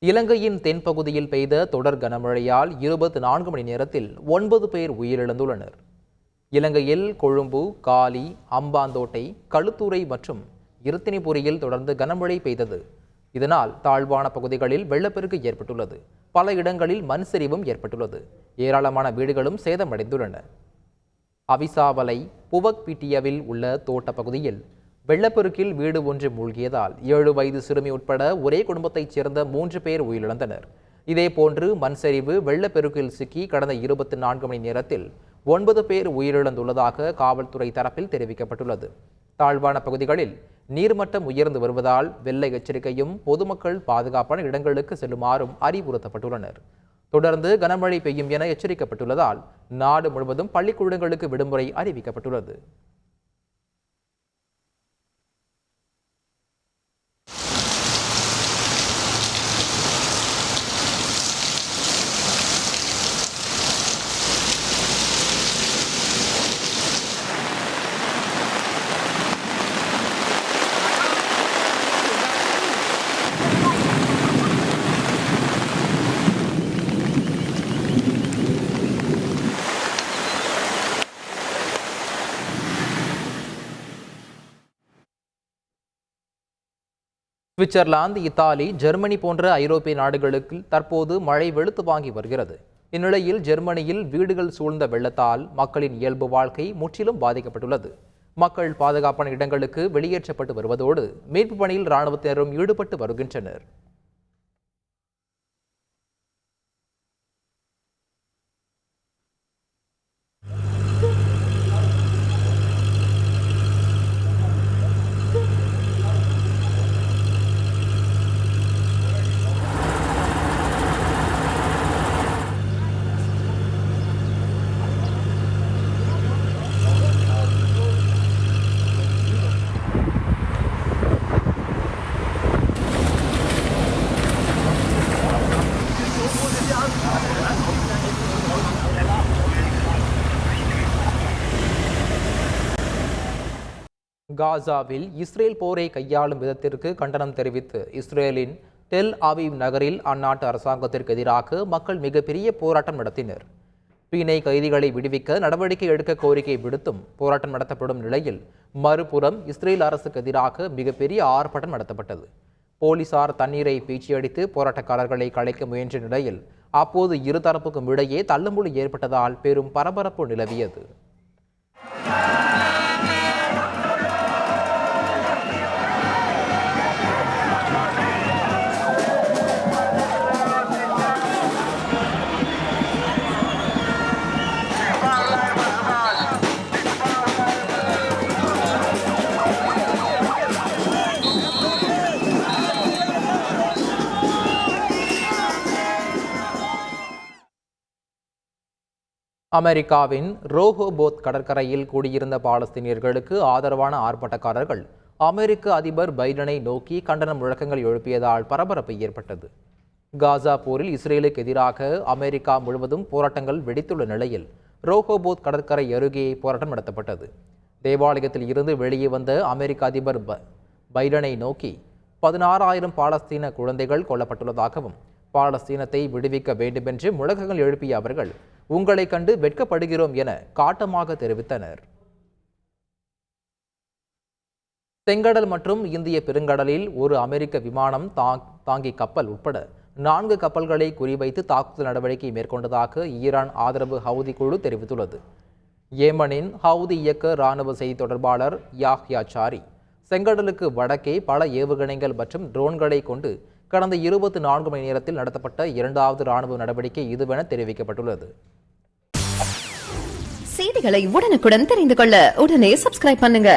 இலங்கையின் தென்பகுதியில் பெய்த தொடர் கனமழையால் 24 மணி நேரத்தில் 9 பேர் உயிரிழந்துள்ளனர். இலங்கையில் கொழும்பு, காலி, அம்பாந்தோட்டை, களுத்துறை மற்றும் இருத்தினிபுரியில் தொடர்ந்து கனமழை பெய்தது. இதனால் தாழ்வான பகுதிகளில் வெள்ளப்பெருக்கு ஏற்பட்டுள்ளது. பல இடங்களில் மண் சரிவும் ஏற்பட்டுள்ளது. ஏராளமான வீடுகளும் சேதமடைந்துள்ளன. அவிசாவலை புவக்பிட்டியவில் உள்ள தோட்ட பகுதியில் வெள்ளப்பெருக்கில் வீடு ஒன்று மூழ்கியதால் 7 வயது சிறுமி உட்பட ஒரே குடும்பத்தைச் சேர்ந்த 3 பேர் உயிரிழந்தனர். இதேபோன்று மண் சரிவு வெள்ளப்பெருக்கில் சிக்கி கடந்த 24 மணி நேரத்தில் 9 பேர் உயிரிழந்துள்ளதாக காவல்துறை தரப்பில் தெரிவிக்கப்பட்டுள்ளது. தாழ்வான பகுதிகளில் நீர்மட்டம் உயர்ந்து வருவதால் வெள்ள எச்சரிக்கையும் பொதுமக்கள் பாதுகாப்பான இடங்களுக்கு செல்லுமாறும் அறிவுறுத்தப்பட்டுள்ளனர். தொடர்ந்து கனமழை பெய்யும் என எச்சரிக்கப்பட்டுள்ளதால் நாடு முழுவதும் பள்ளிக்கூடங்களுக்கு விடுமுறை அறிவிக்கப்பட்டுள்ளது. சுவிட்சர்லாந்து, இத்தாலி, ஜெர்மனி போன்ற ஐரோப்பிய நாடுகளுக்கு தற்போது மழை வெளுத்து வாங்கி வருகிறது. இந்நிலையில் ஜெர்மனியில் வீடுகள் சூழ்ந்த வெள்ளத்தால் மக்களின் இயல்பு வாழ்க்கை முற்றிலும் பாதிக்கப்பட்டுள்ளது. மக்கள் பாதுகாப்பான இடங்களுக்கு வெளியேற்றப்பட்டு வருவதோடு மீட்பு பணியில் இராணுவத்தினரும் ஈடுபட்டு வருகின்றனர். காசாவில் இஸ்ரேல் போரை கையாளும் விதத்திற்கு கண்டனம் தெரிவித்து இஸ்ரேலின் டெல் அவீவ் நகரில் அந்நாட்டு அரசாங்கத்திற்கு எதிராக மக்கள் மிகப்பெரிய போராட்டம் நடத்தினர். பிணை கைதிகளை விடுவிக்க நடவடிக்கை எடுக்க கோரிக்கை விடுத்தும் போராட்டம் நடத்தப்படும் நிலையில் மறுபுறம் இஸ்ரேல் அரசுக்கு எதிராக மிகப்பெரிய ஆர்ப்பாட்டம் நடத்தப்பட்டது. போலீசார் தண்ணீரை பீச்சியடித்து போராட்டக்காரர்களை கலைக்க முயன்ற நிலையில் அப்போது இருதரப்புக்கும் இடையே தள்ளுமுள்ளு ஏற்பட்டதால் பெரும் பரபரப்பு நிலவியது. அமெரிக்காவின் ரோஹோபோத் கடற்கரையில் கூடியிருந்த பாலஸ்தீனியர்களுக்கு ஆதரவான ஆர்ப்பாட்டக்காரர்கள் அமெரிக்க அதிபர் பைடனை நோக்கி கண்டன முழக்கங்கள் எழுப்பியதால் பரபரப்பு ஏற்பட்டது. காசா போரில் இஸ்ரேலுக்கு எதிராக அமெரிக்கா முழுவதும் போராட்டங்கள் வெடித்துள்ள நிலையில் ரோஹோபோத் கடற்கரை அருகே போராட்டம் நடத்தப்பட்டது. தேவாலயத்தில் இருந்து வெளியே வந்த அமெரிக்க அதிபர் பைடனை நோக்கி 16,000 பாலஸ்தீன குழந்தைகள் கொல்லப்பட்டுள்ளதாகவும் பாலஸ்தீனத்தை விடுவிக்க வேண்டுமென்று முழக்கங்கள் எழுப்பிய அவர்கள் உங்களை கண்டு வெட்கப்படுகிறோம் என காட்டமாக தெரிவித்தனர். செங்கடல் மற்றும் இந்திய பெருங்கடலில் ஒரு அமெரிக்க விமானம் தாங்கி கப்பல் உட்பட 4 கப்பல்களை குறிவைத்து தாக்குதல் நடவடிக்கை மேற்கொண்டதாக ஈரான் ஆதரவு ஹவுதி குழு தெரிவித்துள்ளது. ஏமனின் ஹவுதி இயக்க இராணுவ செய்தி தொடர்பாளர் யாஹ்யா சாரி செங்கடலுக்கு வடக்கே பல ஏவுகணைகள் மற்றும் ட்ரோன்களை கொண்டு கடந்த 24 மணி நேரத்தில் நடத்தப்பட்ட 2வது இராணுவ நடவடிக்கை இதுவென தெரிவிக்கப்பட்டுள்ளது. செய்திகளை உடனுக்குடன் தெரிந்து கொள்ள உடனே சப்ஸ்கிரைப் பண்ணுங்க.